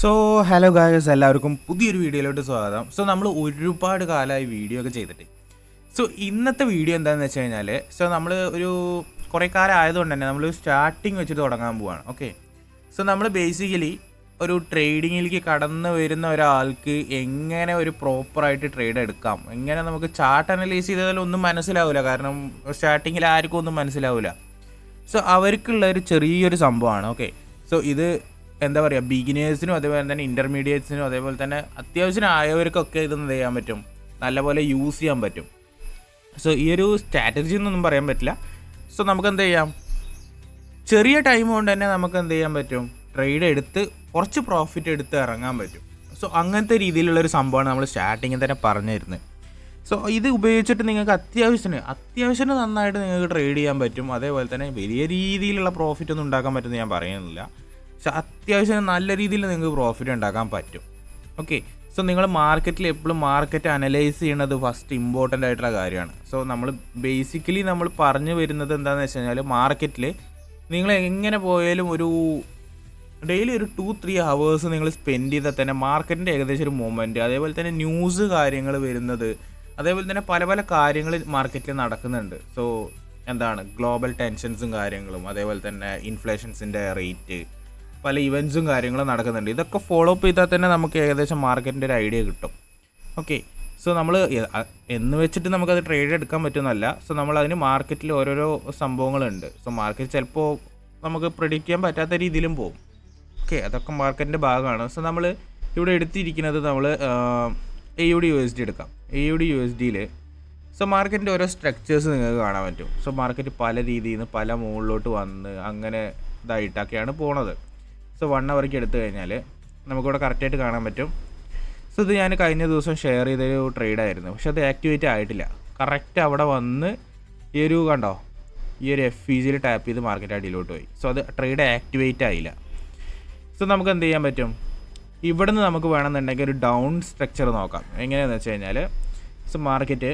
So hello guys, എല്ലാവർക്കും പുതിയൊരു വീഡിയോയിലോട്ട് സ്വാഗതം. സോ നമ്മൾ ഒരുപാട് കാലമായി വീഡിയോ ഒക്കെ ചെയ്തിട്ട്. സോ ഇന്നത്തെ വീഡിയോ എന്താണെന്ന് വെച്ച് കഴിഞ്ഞാൽ, നമ്മൾ ഒരു കുറേ കാലം ആയതുകൊണ്ട് തന്നെ നമ്മൾ സ്റ്റാർട്ടിങ് വെച്ചിട്ട് തുടങ്ങാൻ പോവാണ്. ഓക്കെ, സോ നമ്മൾ ബേസിക്കലി ഒരു ട്രേഡിങ്ങിലേക്ക് കടന്നു വരുന്ന ഒരാൾക്ക് എങ്ങനെ ഒരു പ്രോപ്പറായിട്ട് ട്രേഡ് എടുക്കാം, എങ്ങനെ നമുക്ക് ചാർട്ട് അനലൈസ് ചെയ്താൽ ഒന്നും മനസ്സിലാവില്ല. കാരണം സ്റ്റാർട്ടിങ്ങിൽ ആർക്കും ഒന്നും മനസ്സിലാവില്ല. സോ അവർക്കുള്ള ഒരു ചെറിയൊരു സംഭവമാണ്. ഓക്കെ, സോ ഇത് എന്താ പറയുക, ബിഗിനേഴ്സിനും അതേപോലെ തന്നെ ഇൻ്റർമീഡിയറ്റ്സിനും അതേപോലെ തന്നെ അത്യാവശ്യം ആയവർക്കൊക്കെ ഇതൊന്നും ചെയ്യാൻ പറ്റും, നല്ലപോലെ യൂസ് ചെയ്യാൻ പറ്റും. സോ ഈ ഒരു സ്ട്രാറ്റജി എന്നൊന്നും പറയാൻ പറ്റില്ല. സോ നമുക്ക് എന്ത് ചെയ്യാം, ചെറിയ ടൈം കൊണ്ട് തന്നെ നമുക്ക് എന്ത് ചെയ്യാൻ പറ്റും, ട്രേഡ് എടുത്ത് കുറച്ച് പ്രോഫിറ്റ് എടുത്ത് ഇറങ്ങാൻ പറ്റും. സോ അങ്ങനത്തെ രീതിയിലുള്ളൊരു സംഭവമാണ് നമ്മൾ സ്റ്റാർട്ടിങ്ങിൽ തന്നെ പറഞ്ഞു തരുന്നത്. സോ ഇത് ഉപയോഗിച്ചിട്ട് നിങ്ങൾക്ക് അത്യാവശ്യത്തിന് നന്നായിട്ട് നിങ്ങൾക്ക് ട്രേഡ് ചെയ്യാൻ പറ്റും. അതേപോലെ തന്നെ വലിയ രീതിയിലുള്ള പ്രോഫിറ്റ് ഒന്നും ഉണ്ടാക്കാൻ പറ്റുമെന്ന് ഞാൻ പറയുന്നില്ല. പക്ഷെ അത്യാവശ്യം നല്ല രീതിയിൽ നിങ്ങൾക്ക് പ്രോഫിറ്റ് ഉണ്ടാക്കാൻ പറ്റും. ഓക്കെ, സോ നിങ്ങൾ മാർക്കറ്റിൽ എപ്പോഴും മാർക്കറ്റ് അനലൈസ് ചെയ്യണത് ഫസ്റ്റ് ഇമ്പോർട്ടൻ്റ് ആയിട്ടുള്ള കാര്യമാണ്. സോ നമ്മൾ ബേസിക്കലി നമ്മൾ പറഞ്ഞു വരുന്നത് എന്താണെന്ന് വെച്ച് കഴിഞ്ഞാൽ, മാർക്കറ്റിൽ നിങ്ങൾ എങ്ങനെ പോയാലും ഒരു ഡെയിലി ഒരു 2-3 hours നിങ്ങൾ സ്പെൻഡ് ചെയ്താൽ തന്നെ മാർക്കറ്റിൻ്റെ ഏകദേശം ഒരു മൊമെൻറ്റ്, അതേപോലെ തന്നെ ന്യൂസ് കാര്യങ്ങൾ വരുന്നത്, അതേപോലെ തന്നെ പല പല കാര്യങ്ങൾ മാർക്കറ്റിൽ നടക്കുന്നുണ്ട്. സോ എന്താണ് ഗ്ലോബൽ ടെൻഷൻസും കാര്യങ്ങളും, അതേപോലെ തന്നെ ഇൻഫ്ലേഷൻസിൻ്റെ റേറ്റ്, പല ഇവൻറ്റ്സും കാര്യങ്ങളും നടക്കുന്നുണ്ട്. ഇതൊക്കെ ഫോളോ അപ്പ് ചെയ്താൽ തന്നെ നമുക്ക് ഏകദേശം മാർക്കറ്റിൻ്റെ ഒരു ഐഡിയ കിട്ടും. ഓക്കെ, സോ നമ്മൾ എന്ന് വെച്ചിട്ട് നമുക്കത് ട്രേഡ് എടുക്കാൻ പറ്റുന്നല്ല. സോ നമ്മളതിന് മാർക്കറ്റിൽ ഓരോരോ സംഭവങ്ങളുണ്ട്. സോ മാർക്കറ്റ് ചിലപ്പോൾ നമുക്ക് പ്രെഡിക്റ്റ് ചെയ്യാൻ പറ്റാത്ത രീതിയിലും പോകും. ഓക്കെ, അതൊക്കെ മാർക്കറ്റിൻ്റെ ഭാഗമാണ്. സോ നമ്മൾ ഇവിടെ എടുത്തിരിക്കുന്നത് നമ്മൾ AUD/USD എടുക്കാം. AUD/USDയിൽ സോ മാർക്കറ്റിൻ്റെ ഓരോ സ്ട്രക്ചേഴ്സ് നിങ്ങൾക്ക് കാണാൻ പറ്റും. സോ മാർക്കറ്റ് പല രീതിയിൽ നിന്ന് പല മുകളിലോട്ട് വന്ന് അങ്ങനെ ഇതായിട്ടൊക്കെയാണ് പോണത്. സോ 1 hourക്ക് എടുത്തു കഴിഞ്ഞാൽ നമുക്കിവിടെ കറക്റ്റായിട്ട് കാണാൻ പറ്റും. സോ ഇത് ഞാൻ കഴിഞ്ഞ ദിവസം ഷെയർ ചെയ്തൊരു ട്രേഡായിരുന്നു, പക്ഷെ അത് ആക്ടിവേറ്റ് ആയിട്ടില്ല. കറക്റ്റ് അവിടെ വന്ന് ഈ ഒരു കണ്ടോ, ഈ ഒരു FEGയിൽ ടാപ്പ് ചെയ്ത് മാർക്കറ്റ് അടിയിലോട്ട് പോയി. സോ അത് ട്രേഡ് ആക്ടിവേറ്റ് ആയില്ല. സോ നമുക്ക് എന്ത് ചെയ്യാൻ പറ്റും, ഇവിടെ നിന്ന് നമുക്ക് വേണമെന്നുണ്ടെങ്കിൽ ഒരു ഡൗൺ സ്ട്രക്ചർ നോക്കാം. എങ്ങനെയാണെന്ന് വെച്ച് കഴിഞ്ഞാൽ, സോ മാർക്കറ്റ്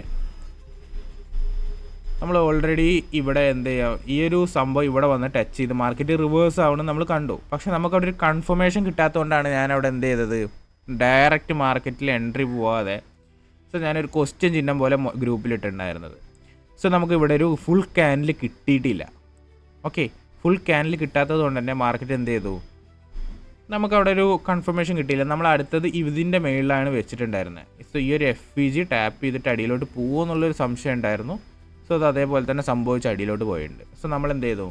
നമ്മൾ ഓൾറെഡി ഇവിടെ എന്ത് ചെയ്യാം, ഈ ഒരു സംഭവം ഇവിടെ വന്ന് ടച്ച് ചെയ്ത് മാർക്കറ്റ് റിവേഴ്സ് ആവണം നമ്മൾ കണ്ടു. പക്ഷേ നമുക്കവിടെ ഒരു കൺഫർമേഷൻ കിട്ടാത്തതുകൊണ്ടാണ് ഞാനവിടെ എന്ത് ചെയ്തത്, ഡയറക്റ്റ് മാർക്കറ്റിൽ എൻട്രി പോവാതെ സോ ഞാനൊരു ക്വസ്റ്റ്യൻ ചിഹ്നം പോലെ ഗ്രൂപ്പിലിട്ടുണ്ടായിരുന്നത്. സോ നമുക്ക് ഇവിടെ ഒരു ഫുൾ ക്യാൻഡിൽ കിട്ടിയിട്ടില്ല. ഓക്കെ, ഫുൾ ക്യാൻഡിൽ കിട്ടാത്തത് കൊണ്ട് തന്നെ മാർക്കറ്റ് എന്ത് ചെയ്തു, നമുക്കവിടെ ഒരു കൺഫർമേഷൻ കിട്ടിയില്ല. നമ്മൾ അടുത്തത് ഇതിൻ്റെ മേളിലാണ് വെച്ചിട്ടുണ്ടായിരുന്നത്. സോ ഈ ഒരു FEG ടാപ്പ് ചെയ്തിട്ട് അടിയിലോട്ട് പോകുമോ എന്നുള്ളൊരു സംശയം ഉണ്ടായിരുന്നു. സോ അത് അതേപോലെ തന്നെ സംഭവിച്ച് അടിയിലോട്ട് പോയിട്ടുണ്ട്. സോ നമ്മൾ എന്ത് ചെയ്തു,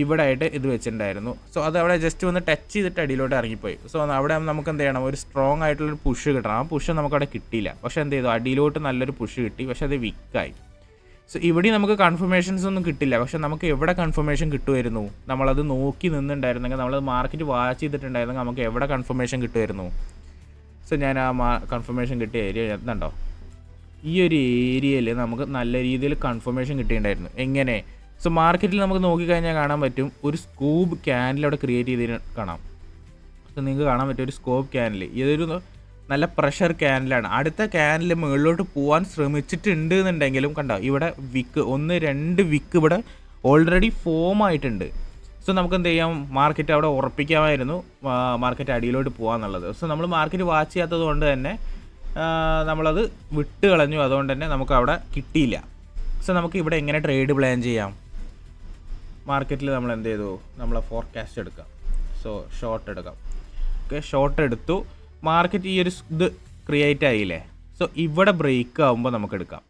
ഇവിടെ ആയിട്ട് ഇത് വെച്ചിട്ടുണ്ടായിരുന്നു. സോ അത് അവിടെ ജസ്റ്റ് ഒന്ന് ടച്ച് ചെയ്തിട്ട് അടിയിലോട്ട് ഇറങ്ങിപ്പോയി. സോ അവിടെ നമുക്ക് എന്ത് ചെയ്യണം, ഒരു സ്ട്രോങ് ആയിട്ടുള്ളൊരു പുഷ് കിട്ടണം. ആ പുഷ് നമുക്കവിടെ കിട്ടിയില്ല. പക്ഷേ എന്ത് ചെയ്തു, അടിയിലോട്ട് നല്ലൊരു പുഷ് കിട്ടി, പക്ഷേ അത് വിക്കായി. സോ ഇവിടെ നമുക്ക് കൺഫർമേഷൻസ് ഒന്നും കിട്ടില്ല. പക്ഷേ നമുക്ക് എവിടെ കൺഫർമേഷൻ കിട്ടുമായിരുന്നു, നമ്മളത് നോക്കി നിന്നുണ്ടായിരുന്നെങ്കിൽ, നമ്മളത് മാർക്കറ്റ് വാച്ച് ചെയ്തിട്ടുണ്ടായിരുന്നെങ്കിൽ നമുക്ക് എവിടെ കൺഫർമേഷൻ കിട്ടുമായിരുന്നു. സോ ഞാൻ ആ കൺഫർമേഷൻ കിട്ടിയ ഏരിയ എന്നുണ്ടോ, ഈ ഒരു ഏരിയയിൽ നമുക്ക് നല്ല രീതിയിൽ കൺഫർമേഷൻ കിട്ടിയിട്ടുണ്ടായിരുന്നു. എങ്ങനെ, സോ മാർക്കറ്റിൽ നമുക്ക് നോക്കിക്കഴിഞ്ഞാൽ കാണാൻ പറ്റും, ഒരു സ്കൂബ് ക്യാൻഡിൽ അവിടെ ക്രിയേറ്റ് ചെയ്ത് കാണാം. സോ നിങ്ങൾക്ക് കാണാൻ പറ്റും ഒരു സ്കോപ്പ് ക്യാൻഡിൽ, ഇതൊരു നല്ല പ്രഷർ ക്യാൻഡിലാണ്. അടുത്ത ക്യാൻഡിൽ മുകളിലോട്ട് പോകാൻ ശ്രമിച്ചിട്ടുണ്ട് എന്നുണ്ടെങ്കിലും കണ്ടോ, ഇവിടെ വിക്ക് 1-2 വിക്ക് ഇവിടെ ഓൾറെഡി ഫോം ആയിട്ടുണ്ട്. സോ നമുക്ക് എന്ത് ചെയ്യാം, മാർക്കറ്റ് അവിടെ ഉറപ്പിക്കാമായിരുന്നു മാർക്കറ്റ് അടിയിലോട്ട് പോകാമെന്നുള്ളത്. സോ നമ്മൾ മാർക്കറ്റ് വാച്ച് ചെയ്യാത്തത് കൊണ്ട് തന്നെ നമ്മളത് വിട്ട് കളഞ്ഞു. അതുകൊണ്ട് തന്നെ നമുക്ക് അവിടെ കിട്ടിയില്ല. സോ നമുക്ക് ഇവിടെ എങ്ങനെ ട്രേഡ് പ്ലാൻ ചെയ്യാം, മാർക്കറ്റിൽ നമ്മൾ എന്ത് ചെയ്തു, നമ്മളെ ഫോർകാസ്റ്റ് എടുക്കാം. സോ ഷോർട്ട് എടുക്കാം. ഓക്കെ, ഷോർട്ട് എടുത്തു. മാർക്കറ്റ് ഈ ഒരു ഇത് ക്രിയേറ്റ് ആയില്ലേ. സോ ഇവിടെ ബ്രേക്ക് ആകുമ്പോൾ നമുക്ക് എടുക്കാം.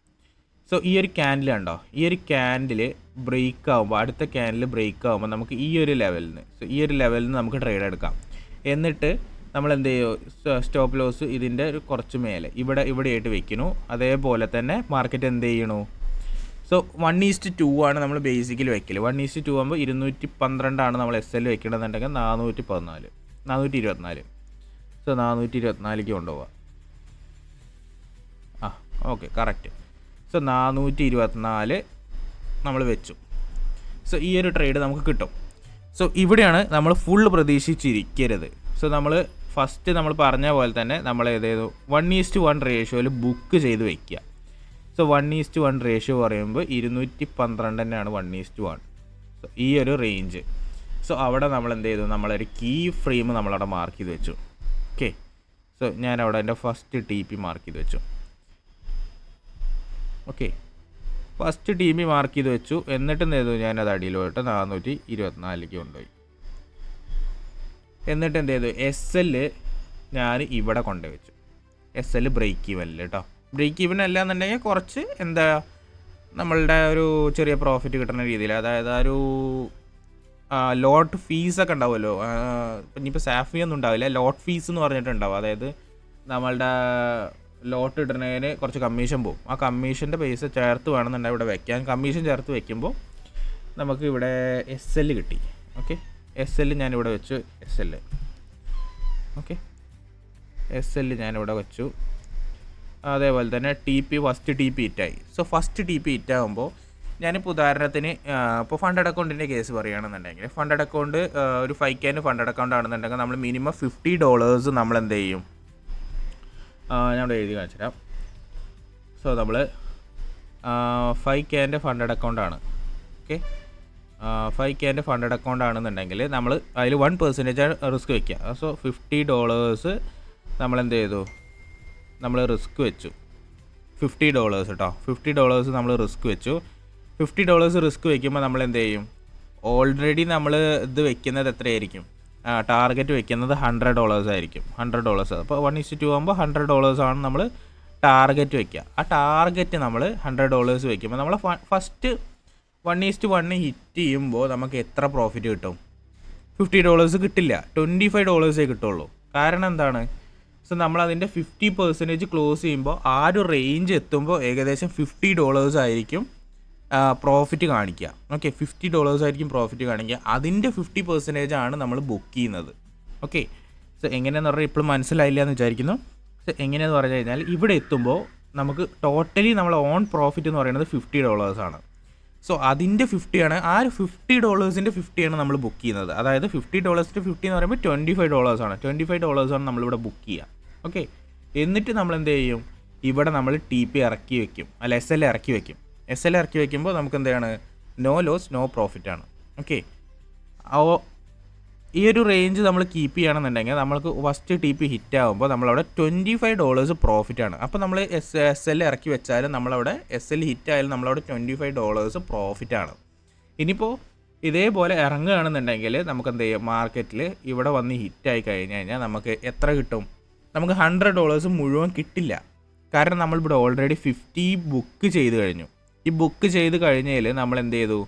സോ ഈ ഒരു ക്യാൻഡിൽ ഉണ്ടോ, ഈ ഒരു ക്യാൻഡിൽ ബ്രേക്ക് ആകുമ്പോൾ, അടുത്ത ക്യാൻഡിൽ ബ്രേക്ക് ആകുമ്പോൾ നമുക്ക് ഈ ഒരു ലെവലിൽ നിന്ന്, സോ ഈ ഒരു ലെവലിൽ നിന്ന് നമുക്ക് ട്രേഡ് എടുക്കാം. എന്നിട്ട് നമ്മൾ എന്ത് ചെയ്യും, സ്റ്റോപ്പ് ലോസ് ഇതിൻ്റെ ഒരു കുറച്ച് മേലെ ഇവിടെ ആയിട്ട് വെക്കുന്നു. അതേപോലെ തന്നെ മാർക്കറ്റ് എന്ത് ചെയ്യണു, സോ 1:2 ആണ് നമ്മൾ ബേസിക്കലി വെക്കൽ. 1:2 ആകുമ്പോൾ 212 നമ്മൾ SL വെക്കണമെന്നുണ്ടെങ്കിൽ 424. സോ 424ക്ക് കൊണ്ടുപോകാം. Okay, correct. സോ 424 നമ്മൾ വെച്ചു. സോ ഈ ഒരു ട്രേഡ് നമുക്ക് കിട്ടും. സോ ഇവിടെയാണ് നമ്മൾ ഫുൾ പ്രതീക്ഷിച്ചിരിക്കരുത്. സോ നമ്മൾ ഫസ്റ്റ് നമ്മൾ പറഞ്ഞ പോലെ തന്നെ നമ്മൾ ഏതേതോ 1:1 റേഷ്യോയിൽ ബുക്ക് ചെയ്ത് വയ്ക്കുക. സോ 1:1 റേഷ്യോ പറയുമ്പോൾ 212 തന്നെയാണ് 1:1. സോ ഈ ഒരു റേഞ്ച്. സോ അവിടെ നമ്മൾ എന്ത് ചെയ്തു, നമ്മളൊരു കീ ഫ്രെയിം നമ്മളവിടെ മാർക്ക് ചെയ്ത് വെച്ചു. ഓക്കെ. സോ ഞാനവിടെ എൻ്റെ ഫസ്റ്റ് TP മാർക്ക് ചെയ്ത് വെച്ചു. ഓക്കെ, ഫസ്റ്റ് TP മാർക്ക് ചെയ്ത് വെച്ചു. എന്നിട്ട് എന്ത് ചെയ്തു, ഞാനത് അടിയിൽ പോയിട്ട് 424 കൊണ്ടുപോയി. എന്നിട്ട് എന്ത് ചെയ്തു, SL ഞാൻ ഇവിടെ കൊണ്ടുവച്ചു. SL ബ്രേക്ക് ഈവനിൽ കേട്ടോ. ബ്രേക്ക് ഈവൻ അല്ല എന്നുണ്ടെങ്കിൽ കുറച്ച് എന്താ നമ്മളുടെ ഒരു ചെറിയ പ്രോഫിറ്റ് കിട്ടുന്ന രീതിയിൽ, അതായത് ആ ഒരു ലോട്ട് ഫീസൊക്കെ ഉണ്ടാവുമല്ലോ. ഇനിയിപ്പോൾ സാഫി ഒന്നും ഉണ്ടാവില്ല, ലോട്ട് ഫീസ് എന്ന് പറഞ്ഞിട്ടുണ്ടാവും. അതായത് നമ്മളുടെ ലോട്ട് ഇടുന്നതിന് കുറച്ച് കമ്മീഷൻ പോകും. ആ കമ്മീഷൻ്റെ പൈസ ചേർത്ത് വേണമെന്നുണ്ടെങ്കിൽ ഇവിടെ വെക്കാൻ. കമ്മീഷൻ ചേർത്ത് വെക്കുമ്പോൾ നമുക്ക് ഇവിടെ SL കിട്ടി. ഓക്കെ, SL ഞാനിവിടെ വെച്ചു. SL ഓക്കെ, SL ഞാനിവിടെ വെച്ചു. അതേപോലെ തന്നെ ഫസ്റ്റ് TP ഹിറ്റായി. സോ ഫസ്റ്റ് TP ഹിറ്റാകുമ്പോൾ ഞാനിപ്പോൾ ഉദാഹരണത്തിന് ഇപ്പോൾ ഫണ്ടഡ് അക്കൗണ്ടിൻ്റെ കേസ് പറയുകയാണെന്നുണ്ടെങ്കിൽ, ഫണ്ടഡ് അക്കൗണ്ട് ഒരു 5K ഫണ്ടഡ് അക്കൗണ്ട് ആണെന്നുണ്ടെങ്കിൽ നമ്മൾ മിനിമം $50 നമ്മൾ എന്ത് ചെയ്യും, ഞാൻ എഴുതി കാണിച്ചു തരാം. സോ നമ്മൾ 5K ഫണ്ടഡ് അക്കൗണ്ടാണ്. ഓക്കെ, 5K ഫണ്ടഡ് അക്കൗണ്ട് ആണെന്നുണ്ടെങ്കിൽ നമ്മൾ അതിൽ 1% റിസ്ക് വയ്ക്കുക. സോ $50 നമ്മൾ എന്ത് ചെയ്തു, നമ്മൾ റിസ്ക് വെച്ചു. $50 കേട്ടോ, $50 നമ്മൾ റിസ്ക് വെച്ചു. $50 റിസ്ക് വയ്ക്കുമ്പോൾ നമ്മൾ എന്ത് ചെയ്യും, ഓൾറെഡി നമ്മൾ ഇത് വെക്കുന്നത് എത്രയായിരിക്കും, ടാർഗറ്റ് വെക്കുന്നത് $100 ആയിരിക്കും. $100. അപ്പോൾ 1:2 ആകുമ്പോൾ $100 ആണ് നമ്മൾ ടാർഗറ്റ് വയ്ക്കുക. ആ ടാർഗറ്റ് നമ്മൾ $100 വയ്ക്കുമ്പോൾ നമ്മൾ ഫസ്റ്റ് 1:1 ഹിറ്റ് ചെയ്യുമ്പോൾ നമുക്ക് എത്ര പ്രോഫിറ്റ് കിട്ടും, $50 കിട്ടില്ല, $25 കിട്ടുള്ളൂ. കാരണം എന്താണ്, സോ നമ്മളതിൻ്റെ 50% ക്ലോസ് ചെയ്യുമ്പോൾ ആ ഒരു റേഞ്ച് എത്തുമ്പോൾ ഏകദേശം $50 ആയിരിക്കും പ്രോഫിറ്റ് കാണിക്കുക. ഓക്കെ, $50 ആയിരിക്കും പ്രോഫിറ്റ് കാണിക്കുക. അതിൻ്റെ 50% ആണ് നമ്മൾ ബുക്ക് ചെയ്യുന്നത്. ഓക്കെ, സോ എങ്ങനെയാണെന്ന് പറഞ്ഞാൽ ഇപ്പോഴും മനസ്സിലായില്ല എന്ന് വിചാരിക്കുന്നു. സോ എങ്ങനെയാണെന്ന് പറഞ്ഞു കഴിഞ്ഞാൽ ഇവിടെ എത്തുമ്പോൾ നമുക്ക് ടോട്ടലി നമ്മൾ ഓൺ പ്രോഫിറ്റ് എന്ന് പറയുന്നത് $50 ആണ്. സോ അതിൻ്റെ 50 ആണ്, ആ ഒരു $50ൻ്റെ 50 ആണ് നമ്മൾ ബുക്ക് ചെയ്യുന്നത്. അതായത് $50ൻ്റെ 50 എന്ന് പറയുമ്പോൾ $25 ആണ്. $25 ആണ് നമ്മളിവിടെ ബുക്ക് ചെയ്യുക. ഓക്കെ, എന്നിട്ട് നമ്മൾ എന്ത് ചെയ്യും, ഇവിടെ നമ്മൾ TP ഇറക്കി വെക്കും, അല്ല SL ഇറക്കി വെക്കും. SL ഇറക്കി വെക്കുമ്പോൾ നമുക്ക് എന്താണ്, നോ ലോസ് നോ പ്രോഫിറ്റ് ആണ്. ഓക്കെ, ഈ ഒരു റേഞ്ച് നമ്മൾ കീപ്പ് ചെയ്യുകയാണെന്നുണ്ടെങ്കിൽ നമ്മൾക്ക് ഫസ്റ്റ് TP ഹിറ്റ് ആകുമ്പോൾ നമ്മളവിടെ $25 പ്രോഫിറ്റാണ്. അപ്പോൾ നമ്മൾ SL ഇറക്കി വെച്ചാലും നമ്മളവിടെ SL ഹിറ്റ് ആയാലും നമ്മളവിടെ $25 പ്രോഫിറ്റാണ്. ഇനിയിപ്പോൾ ഇതേപോലെ ഇറങ്ങുകയാണെന്നുണ്ടെങ്കിൽ നമുക്ക് എന്ത് ചെയ്യും, മാർക്കറ്റിൽ ഇവിടെ വന്ന് ഹിറ്റായി കഴിഞ്ഞ് കഴിഞ്ഞാൽ നമുക്ക് എത്ര കിട്ടും, നമുക്ക് $100 മുഴുവൻ കിട്ടില്ല. കാരണം നമ്മളിവിടെ ഓൾറെഡി 50 ബുക്ക് ചെയ്ത് കഴിഞ്ഞു. ഈ ബുക്ക് ചെയ്ത് കഴിഞ്ഞതിൽ നമ്മൾ എന്ത് ചെയ്തു,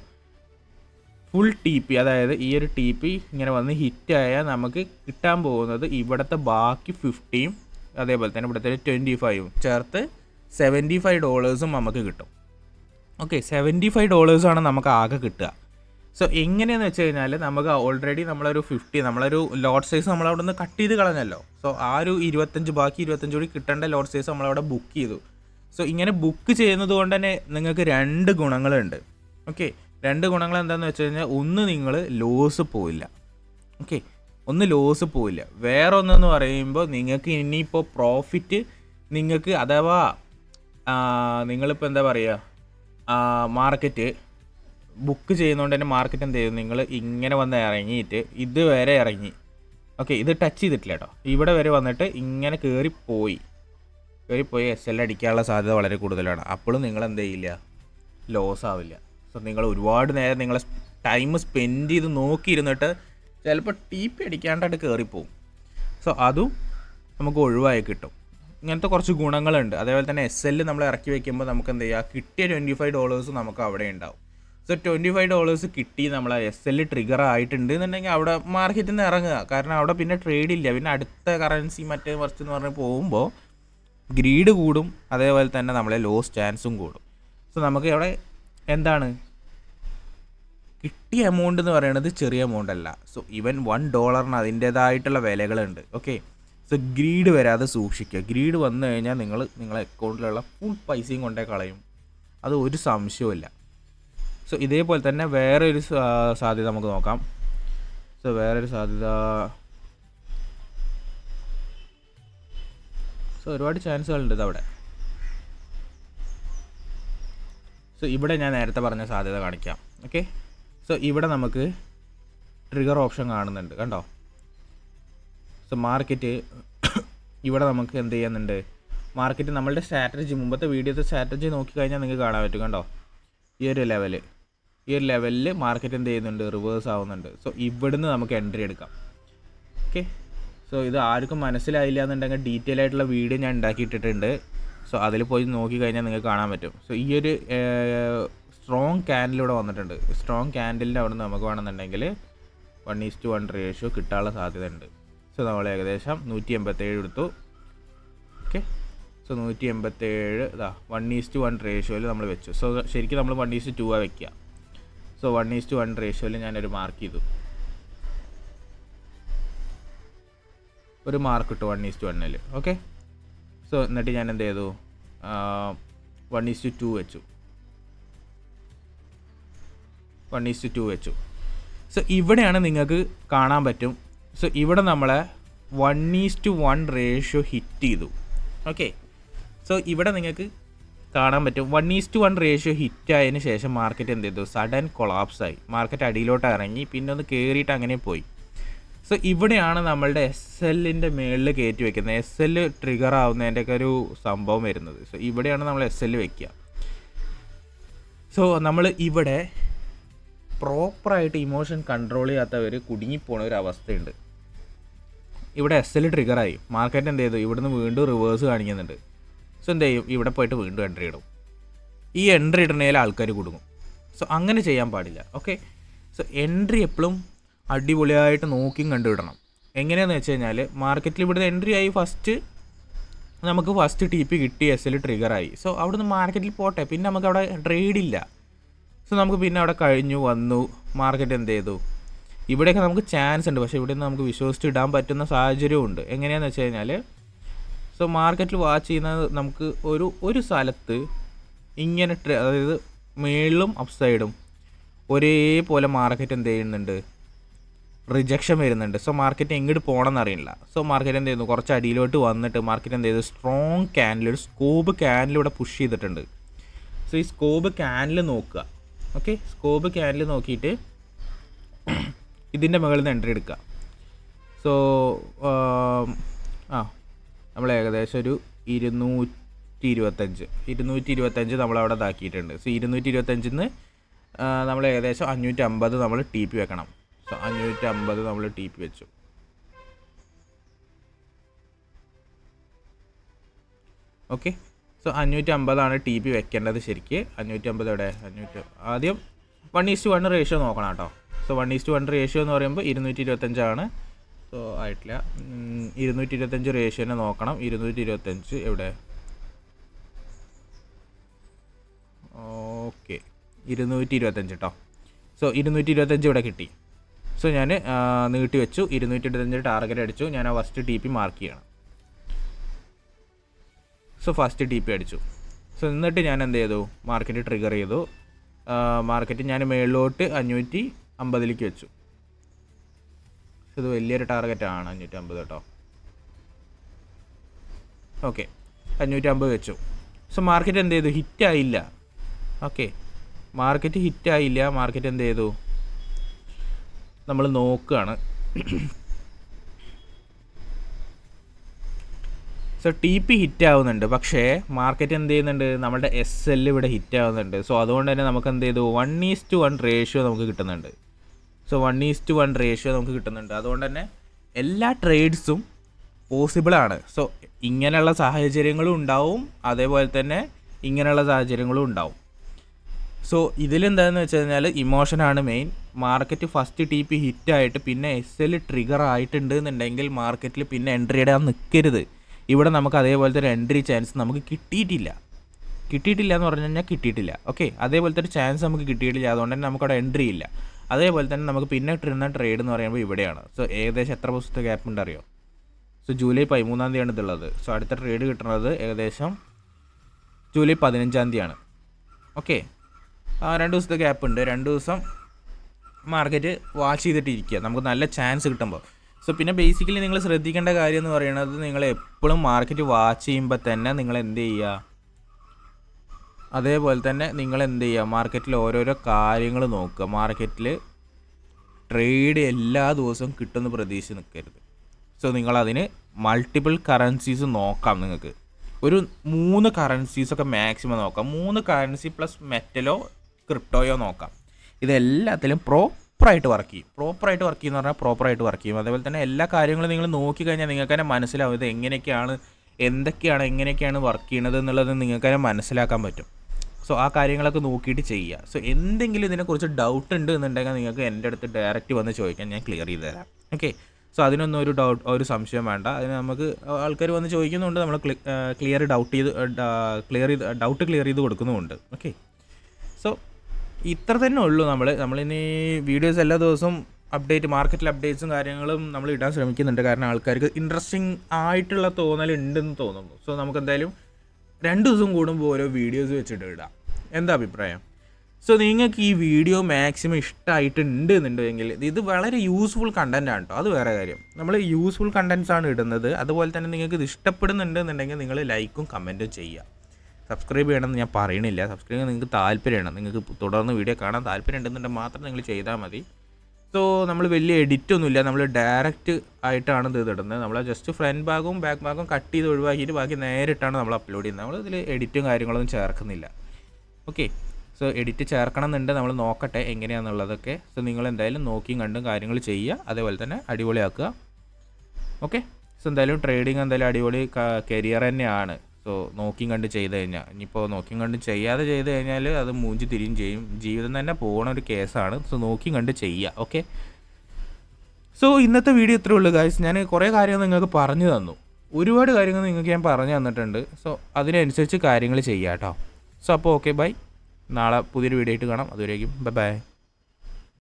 ഫുൾ TP, അതായത് ഈ ഒരു TP ഇങ്ങനെ വന്ന് ഹിറ്റായാൽ നമുക്ക് കിട്ടാൻ പോകുന്നത് ഇവിടുത്തെ ബാക്കി 50ഉം അതേപോലെ തന്നെ ഇവിടുത്തെ 25ഉം ചേർത്ത് $75 നമുക്ക് കിട്ടും. ഓക്കെ, $75 ആണ് നമുക്ക് ആകെ കിട്ടുക. സോ എങ്ങനെയാണെന്ന് വെച്ച് കഴിഞ്ഞാൽ നമുക്ക് ഓൾറെഡി നമ്മളൊരു 50 നമ്മളൊരു ലോട്ട് സൈസ് നമ്മളവിടെ നിന്ന് കട്ട് ചെയ്ത് കളഞ്ഞല്ലോ. സോ ആ ഒരു 25 ബാക്കി 25 കൂടി കിട്ടേണ്ട ലോട്ട് സൈസ് നമ്മളവിടെ ബുക്ക് ചെയ്തു. സോ ഇങ്ങനെ ബുക്ക് ചെയ്യുന്നത് കൊണ്ട് തന്നെ നിങ്ങൾക്ക് 2 ഗുണങ്ങളുണ്ട്. ഓക്കെ, 2 ഗുണങ്ങൾ എന്താണെന്ന് വെച്ച് കഴിഞ്ഞാൽ, ഒന്ന് നിങ്ങൾ ലോസ് പോയില്ല. ഓക്കെ, ഒന്ന് ലോസ് പോയില്ല. വേറെ ഒന്നെന്ന് പറയുമ്പോൾ നിങ്ങൾക്ക് ഇനിയിപ്പോൾ പ്രോഫിറ്റ് നിങ്ങൾക്ക് അഥവാ നിങ്ങളിപ്പോൾ എന്താ പറയുക, മാർക്കറ്റ് ബുക്ക് ചെയ്യുന്നതുകൊണ്ട് തന്നെ മാർക്കറ്റ് എന്ത് ചെയ്യും, നിങ്ങൾ ഇങ്ങനെ വന്ന് ഇറങ്ങിയിട്ട് ഇതുവരെ ഇറങ്ങി. ഓക്കെ, ഇത് ടച്ച് ചെയ്തിട്ടില്ല കേട്ടോ, ഇവിടെ വരെ വന്നിട്ട് ഇങ്ങനെ കയറിപ്പോയി SL അടിക്കാനുള്ള സാധ്യത വളരെ കൂടുതലാണ്. അപ്പോഴും നിങ്ങൾ എന്ത് ചെയ്യില്ല, ലോസ് ആവില്ല. സോ നിങ്ങൾ ഒരുപാട് നേരം നിങ്ങളെ ടൈം സ്പെൻഡ് ചെയ്ത് നോക്കിയിരുന്നിട്ട് ചിലപ്പോൾ TP അടിക്കാണ്ടായിട്ട് കയറിപ്പോവും. സോ അതും നമുക്ക് ഒഴിവായി കിട്ടും. ഇങ്ങനത്തെ കുറച്ച് ഗുണങ്ങളുണ്ട്. അതേപോലെ തന്നെ SL നമ്മൾ ഇറക്കി വയ്ക്കുമ്പോൾ നമുക്ക് എന്ത് ചെയ്യുക, കിട്ടിയ $25 നമുക്ക് അവിടെ ഉണ്ടാവും. സോ $25 കിട്ടി നമ്മൾ SL ട്രിഗർ ആയിട്ടുണ്ട് എന്നുണ്ടെങ്കിൽ അവിടെ മാർക്കറ്റിൽ നിന്ന് ഇറങ്ങുക. കാരണം അവിടെ പിന്നെ ട്രേഡ് ഇല്ല. പിന്നെ അടുത്ത കറൻസി മറ്റേ കുറച്ച് എന്ന് പറഞ്ഞ് പോകുമ്പോൾ ഗ്രീഡ് കൂടും, അതേപോലെ തന്നെ നമ്മളെ ലോസ് ചാൻസും കൂടും. സോ നമുക്ക് അവിടെ എന്താണ്, കിട്ടിയ എമൗണ്ട് എന്ന് പറയുന്നത് ചെറിയ എമൗണ്ട് അല്ല. സോ ഈവൻ $1 അതിൻ്റേതായിട്ടുള്ള വിലകളുണ്ട്. ഓക്കെ, സോ ഗ്രീഡ് വരാതെ സൂക്ഷിക്കുക. ഗ്രീഡ് വന്നു കഴിഞ്ഞാൽ നിങ്ങളെ അക്കൗണ്ടിലുള്ള ഫുൾ പൈസയും കൊണ്ടേ കളയും, അത് ഒരു സംശയവുമില്ല. സോ ഇതേപോലെ തന്നെ വേറെ ഒരു സാധ്യത നമുക്ക് നോക്കാം. സോ വേറൊരു സാധ്യത, സോ ഒരുപാട് ചാൻസുകളുണ്ട് ഇതവിടെ. സോ ഇവിടെ ഞാൻ നേരത്തെ പറഞ്ഞ സാധ്യത കാണിക്കാം. ഓക്കെ, സോ ഇവിടെ നമുക്ക് ട്രിഗർ ഓപ്ഷൻ കാണുന്നുണ്ട്, കണ്ടോ. സോ മാർക്കറ്റ് ഇവിടെ നമുക്ക് എന്ത് ചെയ്യുന്നുണ്ട്, മാർക്കറ്റ് നമ്മളുടെ സ്ട്രാറ്റജി, മുമ്പത്തെ വീഡിയോത്തെ സ്ട്രാറ്റജി നോക്കിക്കഴിഞ്ഞാൽ നിങ്ങൾക്ക് കാണാൻ പറ്റും. കണ്ടോ, ഈ ഒരു ലെവലിൽ മാർക്കറ്റ് എന്ത് ചെയ്യുന്നുണ്ട്, റിവേഴ്സ് ആവുന്നുണ്ട്. സോ ഇവിടുന്ന് നമുക്ക് എൻട്രി എടുക്കാം. ഓക്കെ, സോ ഇത് ആർക്കും മനസ്സിലായില്ല എന്നുണ്ടെങ്കിൽ ഡീറ്റെയിൽ ആയിട്ടുള്ള വീഡിയോ ഞാൻ ഉണ്ടാക്കിയിട്ടിട്ടുണ്ട്. സോ അതിൽ പോയി നോക്കിക്കഴിഞ്ഞാൽ നിങ്ങൾക്ക് കാണാൻ പറ്റും. സോ ഈ ഒരു സ്ട്രോങ് ക്യാൻഡിലൂടെ വന്നിട്ടുണ്ട്. സ്ട്രോങ് ക്യാൻഡിലിൻ്റെ അവിടെ നിന്ന് നമുക്ക് വേണമെന്നുണ്ടെങ്കിൽ 1:1 റേഷ്യോ കിട്ടാനുള്ള സാധ്യത ഉണ്ട്. സോ നമ്മൾ ഏകദേശം 187 എടുത്തു. ഓക്കെ, സോ 187 ഇതാ 1:1 റേഷ്യോയിൽ നമ്മൾ വെച്ചു. സോ ശരിക്കും നമ്മൾ 1:2 വയ്ക്കുക. സോ 1:1 റേഷ്യോയിൽ ഞാനൊരു മാർക്ക് ചെയ്തു, ഒരു മാർക്ക് ഇട്ടു 1:1. ഓക്കെ, സോ എന്നിട്ട് ഞാൻ എന്ത് ചെയ്തു, 1:2 വെച്ചു. 1:2 വെച്ചു. സോ ഇവിടെയാണ് നിങ്ങൾക്ക് കാണാൻ പറ്റും. സോ ഇവിടെ നമ്മളെ 1:1 റേഷ്യോ ഹിറ്റ് ചെയ്തു. ഓക്കെ, സോ ഇവിടെ നിങ്ങൾക്ക് കാണാൻ പറ്റും 1:1 റേഷ്യോ ഹിറ്റായതിന് ശേഷം മാർക്കറ്റ് എന്ത് ചെയ്തു, സഡൻ കൊളാപ്സായി. മാർക്കറ്റ് അടിയിലോട്ട് ഇറങ്ങി, പിന്നെ ഒന്ന് കയറിയിട്ട് അങ്ങനെ പോയി. സോ ഇവിടെയാണ് നമ്മളുടെ SLൻ്റെ മുകളിൽ കയറ്റി വെക്കുന്നത്. SL ട്രിഗർ ആവുന്നതിൻ്റെയൊക്കെ ഒരു സംഭവം വരുന്നത്. സോ ഇവിടെയാണ് നമ്മൾ SL വെക്കുക. സോ നമ്മൾ ഇവിടെ പ്രോപ്പറായിട്ട് ഇമോഷൻ കൺട്രോൾ ചെയ്യാത്തവർ കുടുങ്ങിപ്പോണ ഒരു അവസ്ഥയുണ്ട്. ഇവിടെ SL ട്രിഗറായി, മാർക്കറ്റ് എന്ത് ചെയ്തു, ഇവിടുന്ന് വീണ്ടും റിവേഴ്സ് കാണിക്കുന്നുണ്ട്. സോ എന്ത് ചെയ്യും, ഇവിടെ പോയിട്ട് വീണ്ടും എൻട്രി ഇടും. ഈ എൻട്രി ഇടുന്നതിൽ ആൾക്കാർ കുടുങ്ങും. സോ അങ്ങനെ ചെയ്യാൻ പാടില്ല. ഓക്കെ, സോ എൻട്രി എപ്പോഴും അടിപൊളിയായിട്ട് നോക്കിയും കണ്ടുവിടണം. എങ്ങനെയാണെന്ന് വെച്ച് കഴിഞ്ഞാൽ, മാർക്കറ്റിൽ ഇവിടുന്ന് എൻട്രി ആയി, നമുക്ക് ഫസ്റ്റ് TP കിട്ടി, SL ട്രിഗറായി. സോ അവിടുന്ന് മാർക്കറ്റിൽ പോട്ടെ, പിന്നെ നമുക്ക് അവിടെ ട്രേഡ് ഇല്ല. സോ നമുക്ക് പിന്നെ അവിടെ കഴിഞ്ഞു വന്നു, മാർക്കറ്റ് എന്ത് ചെയ്തു, ഇവിടെയൊക്കെ നമുക്ക് ചാൻസ് ഉണ്ട്, പക്ഷേ ഇവിടെ നിന്ന് നമുക്ക് വിശ്വസിച്ച് ഇടാൻ പറ്റുന്ന സാഹചര്യവും ഉണ്ട്. എങ്ങനെയാണെന്ന് വെച്ച് കഴിഞ്ഞാൽ, സോ മാർക്കറ്റിൽ വാച്ച് ചെയ്യുന്നത് നമുക്ക് ഒരു സ്ഥലത്ത് ഇങ്ങനെ അതായത് മേളിലും അപ്സൈഡും ഒരേപോലെ മാർക്കറ്റ് എന്ത് ചെയ്യുന്നുണ്ട്, റിജക്ഷൻ വരുന്നുണ്ട്. സോ മാർക്കറ്റ് എങ്ങോട്ട് പോകണമെന്ന് അറിയില്ല. സോ മാർക്കറ്റ് എന്ത് ചെയ്യുന്നു, കുറച്ച് അടിയിലോട്ട് വന്നിട്ട് മാർക്കറ്റ് എന്ത് ചെയ്തു, സ്ട്രോങ് ക്യാൻഡിൽ, ഒരു സ്കോബ് ക്യാൻഡിൽ ഇവിടെ പുഷ് ചെയ്തിട്ടുണ്ട്. സോ ഈ സ്കോബ് ക്യാൻഡിൽ നോക്കുക. ഓക്കെ, സ്കോബ് ക്യാൻഡിൽ നോക്കിയിട്ട് ഇതിൻ്റെ മുകളിൽ നിന്ന് എൻട്രി എടുക്കുക. സോ നമ്മൾ ഏകദേശം ഒരു 225 നമ്മളവിടെ ഇതാക്കിയിട്ടുണ്ട്. സോ 225 നമ്മൾ ഏകദേശം 550 നമ്മൾ TP വെക്കണം. സോ 550 നമ്മൾ TP വെച്ചു. ഓക്കെ, സോ 550 TP വെക്കേണ്ടത്. ശരിക്ക് 550 എവിടെ, ആദ്യം 1:1 റേഷ്യോ നോക്കണം കേട്ടോ. സോ 1:1 റേഷ്യോ എന്ന് പറയുമ്പോൾ 225 സോ ആയിട്ടില്ല. 225 റേഷ്യോനെ നോക്കണം. 225 എവിടെ, ഓക്കെ 225 കേട്ടോ. സോ 225 ഇവിടെ കിട്ടി. സോ ഞാൻ നീട്ടി വെച്ചു, 225 ടാർഗറ്റ് അടിച്ചു. ഞാൻ ആ ഫസ്റ്റ് TP മാർക്ക് ചെയ്യണം. സോ ഫസ്റ്റ് TP അടിച്ചു. സോ എന്നിട്ട് ഞാൻ എന്ത് ചെയ്തു, മാർക്കറ്റ് ട്രിഗർ ചെയ്തു. മാർക്കറ്റ് ഞാൻ മേളിലോട്ട് 550 വെച്ചു. സോ ഇത് വലിയൊരു ടാർഗറ്റാണ് 550 കേട്ടോ. ഓക്കെ, 550 വെച്ചു. സോ മാർക്കറ്റ് എന്ത് ചെയ്തു, ഹിറ്റായില്ല. ഓക്കെ, മാർക്കറ്റ് ഹിറ്റായില്ല. മാർക്കറ്റ് എന്ത് ചെയ്തു, നമ്മൾ നോക്കുകയാണ്. സോ TP ഹിറ്റ് ആവുന്നുണ്ട്, പക്ഷേ മാർക്കറ്റ് എന്ത് ചെയ്യുന്നുണ്ട്, നമ്മുടെ SL ഇവിടെ ഹിറ്റ് ആവുന്നുണ്ട്. സോ അതുകൊണ്ട് തന്നെ നമുക്ക് എന്ത് ചെയ്തു, 1:1 റേഷ്യോ നമുക്ക് കിട്ടുന്നുണ്ട്. സോ 1:1 റേഷ്യോ നമുക്ക് കിട്ടുന്നുണ്ട്. അതുകൊണ്ട് തന്നെ എല്ലാ ട്രേഡ്സും പോസിബിളാണ്. സോ ഇങ്ങനെയുള്ള സാഹചര്യങ്ങളും ഉണ്ടാവും, അതേപോലെ തന്നെ ഇങ്ങനെയുള്ള സാഹചര്യങ്ങളും ഉണ്ടാവും. സോ ഇതിലെന്താണെന്ന് വെച്ച് കഴിഞ്ഞാൽ, ഇമോഷനാണ് മെയിൻ. മാർക്കറ്റ് ഫസ്റ്റ് TP ഹിറ്റായിട്ട് പിന്നെ SL ട്രിഗർ ആയിട്ടുണ്ട് എന്നുണ്ടെങ്കിൽ മാർക്കറ്റിൽ പിന്നെ എൻട്രി ഇടാൻ നിൽക്കരുത്. ഇവിടെ നമുക്ക് അതേപോലത്തെ ഒരു എൻട്രി ചാൻസ് നമുക്ക് കിട്ടിയിട്ടില്ല എന്ന് പറഞ്ഞു കഴിഞ്ഞാൽ കിട്ടിയിട്ടില്ല. ഓക്കെ, അതേപോലത്തെ ഒരു ചാൻസ് നമുക്ക് കിട്ടിയിട്ടില്ല. അതുകൊണ്ട് തന്നെ നമുക്കവിടെ എൻട്രി ഇല്ല. അതേപോലെ തന്നെ നമുക്ക് പിന്നെ ഇട്ടിരുന്ന ട്രേഡ് എന്ന് പറയുമ്പോൾ ഇവിടെയാണ്. സോ ഏകദേശം എത്ര ദിവസത്തെ ഗ്യാപ്പ് ഉണ്ട് അറിയോ? സോ ജൂലൈ 13 ഇതുള്ളത്. സോ അടുത്ത ട്രേഡ് കിട്ടുന്നത് ഏകദേശം ജൂലൈ 15 ഓക്കെ, 2 ദിവസത്തെ ഗ്യാപ്പ് ഉണ്ട്. 2 ദിവസം മാർക്കറ്റ് വാച്ച് ചെയ്തിട്ടിരിക്കുക, നമുക്ക് നല്ല ചാൻസ് കിട്ടുമ്പോൾ. സോ പിന്നെ ബേസിക്കലി നിങ്ങൾ ശ്രദ്ധിക്കേണ്ട കാര്യം എന്ന് പറയുന്നത്, നിങ്ങൾ എപ്പോഴും മാർക്കറ്റ് വാച്ച് ചെയ്യുമ്പോൾ തന്നെ നിങ്ങൾ എന്ത് ചെയ്യുക, അതേപോലെ തന്നെ നിങ്ങൾ എന്ത് ചെയ്യുക, മാർക്കറ്റിൽ ഓരോരോ കാര്യങ്ങൾ നോക്കുക. മാർക്കറ്റിൽ ട്രേഡ് എല്ലാ ദിവസവും കിട്ടുമെന്ന് പ്രതീക്ഷിച്ച് നിൽക്കരുത്. സോ നിങ്ങളതിന് മൾട്ടിപ്പിൾ കറൻസീസ് നോക്കാം. നിങ്ങൾക്ക് ഒരു 3 കറൻസീസൊക്കെ മാക്സിമം നോക്കാം. 3 കറൻസി പ്ലസ് മെറ്റലോ ക്രിപ്റ്റോയോ നോക്കാം. ഇതെല്ലാത്തിലും പ്രോപ്പറായിട്ട് വർക്ക് ചെയ്യും. പ്രോപ്പറായിട്ട് വർക്ക് ചെയ്യുന്ന പറഞ്ഞാൽ പ്രോപ്പറായിട്ട് വർക്ക് ചെയ്യും. അതേപോലെ തന്നെ എല്ലാ കാര്യങ്ങളും നിങ്ങൾ നോക്കിക്കഴിഞ്ഞാൽ നിങ്ങൾക്ക് തന്നെ മനസ്സിലാവും ഇത് എങ്ങനെയൊക്കെയാണ്, എങ്ങനെയൊക്കെയാണ് വർക്ക് ചെയ്യണത് എന്നുള്ളത് നിങ്ങൾക്ക് തന്നെ മനസ്സിലാക്കാൻ പറ്റും. സോ ആ കാര്യങ്ങളൊക്കെ നോക്കിയിട്ട് ചെയ്യുക. സോ എന്തെങ്കിലും ഇതിനെക്കുറിച്ച് ഡൗട്ട് ഉണ്ട് എന്നുണ്ടെങ്കിൽ നിങ്ങൾക്ക് എൻ്റെ അടുത്ത് ഡയറക്റ്റ് വന്ന് ചോദിക്കാൻ, ഞാൻ ക്ലിയർ ചെയ്ത് തരാം. ഓക്കെ. സോ അതിനൊന്നും ഒരു സംശയം വേണ്ട. അതിന് നമുക്ക് ആൾക്കാർ വന്ന് ചോദിക്കുന്നുണ്ട്, നമ്മൾ ഡൗട്ട് ക്ലിയർ ചെയ്ത് കൊടുക്കുന്നുമുണ്ട്. ഓക്കെ. സോ ഇത്ര തന്നെ ഉള്ളൂ. നമ്മളിനി വീഡിയോസ് എല്ലാ ദിവസവും മാർക്കറ്റിൽ അപ്ഡേറ്റ്സും കാര്യങ്ങളും നമ്മൾ ഇടാൻ ശ്രമിക്കുന്നുണ്ട്. കാരണം ആൾക്കാർക്ക് ഇൻട്രസ്റ്റിംഗ് ആയിട്ടുള്ള തോന്നലുണ്ടെന്ന് തോന്നുന്നു. സോ നമുക്ക് എന്തായാലും 2 ദിവസം കൂടുമ്പോൾ ഓരോ വീഡിയോസ് വെച്ചിട്ട് ഇടാം. എന്താ അഭിപ്രായം? സോ നിങ്ങൾക്ക് ഈ വീഡിയോ മാക്സിമം ഇഷ്ടമായിട്ടുണ്ട് എന്നുണ്ടെങ്കിൽ ഇത് വളരെ യൂസ്ഫുൾ കണ്ടൻറ്റാണ് കേട്ടോ. അത് വേറെ കാര്യം. നമ്മൾ യൂസ്ഫുൾ കണ്ടൻറ്റ്സാണ് ഇടുന്നത്. അതുപോലെ തന്നെ നിങ്ങൾക്ക് ഇത് ഇഷ്ടപ്പെടുന്നുണ്ടെന്നുണ്ടെങ്കിൽ നിങ്ങൾ ലൈക്കും കമൻറ്റും ചെയ്യുക. സബ്സ്ക്രൈബ് ചെയ്യണമെന്ന് ഞാൻ പറയണില്ല. സബ്സ്ക്രൈബ് ചെയ്യാൻ നിങ്ങൾക്ക് താല്പര്യമാണ്, നിങ്ങൾക്ക് തുടർന്ന് വീഡിയോ കാണാൻ താല്പര്യം ഉണ്ടെന്നുണ്ടെങ്കിൽ മാത്രം നിങ്ങൾ ചെയ്താൽ മതി. സോ നമ്മൾ വലിയ എഡിറ്റൊന്നുമില്ല, നമ്മൾ ഡയറക്റ്റ് ആയിട്ടാണ് ഇത് ഇടുന്നത്. നമ്മൾ ജസ്റ്റ് ഫ്രണ്ട് ഭാഗവും ബാക്ക് ഭാഗവും കട്ട് ചെയ്ത് ഒഴിവാക്കിയിട്ട് ബാക്കി നേരിട്ടാണ് നമ്മൾ അപ്ലോഡ് ചെയ്യുന്നത്. നമ്മൾ ഇതിൽ എഡിറ്റും കാര്യങ്ങളൊന്നും ചേർക്കുന്നില്ല. ഓക്കെ. സോ എഡിറ്റ് ചേർക്കണം എന്നുണ്ട്, നമ്മൾ നോക്കട്ടെ എങ്ങനെയാണെന്നുള്ളതൊക്കെ. സോ നിങ്ങൾ എന്തായാലും നോക്കിയും കണ്ടും കാര്യങ്ങൾ ചെയ്യുക, അതേപോലെ തന്നെ അടിപൊളിയാക്കുക. ഓക്കെ. സോ എന്തായാലും ട്രേഡിങ് എന്തായാലും അടിപൊളി കരിയർ തന്നെയാണ്. സോ നോക്കിയും കണ്ട് ചെയ്ത് കഴിഞ്ഞാൽ, ഇനിയിപ്പോൾ നോക്കിയും കണ്ട് ചെയ്യാതെ ചെയ്ത് കഴിഞ്ഞാൽ അത് മൂഞ്ചി തിരിയും ചെയ്യും, ജീവിതം തന്നെ പോകണ ഒരു കേസാണ്. സോ നോക്കിയും കണ്ട് ചെയ്യുക. ഓക്കെ. സോ ഇന്നത്തെ വീഡിയോ ഇത്രയേ ഉള്ളൂ ഗൈസ്. ഞാൻ കുറേ കാര്യങ്ങൾ നിങ്ങൾക്ക് പറഞ്ഞു തന്നു, ഒരുപാട് കാര്യങ്ങൾ നിങ്ങൾക്ക് ഞാൻ പറഞ്ഞു തന്നിട്ടുണ്ട്. സോ അതിനനുസരിച്ച് കാര്യങ്ങൾ ചെയ്യുക കേട്ടോ. സോ അപ്പോൾ ഓക്കെ, ബൈ. നാളെ പുതിയൊരു വീഡിയോ ആയിട്ട് കാണാം. അതുവരേക്കും ബൈ.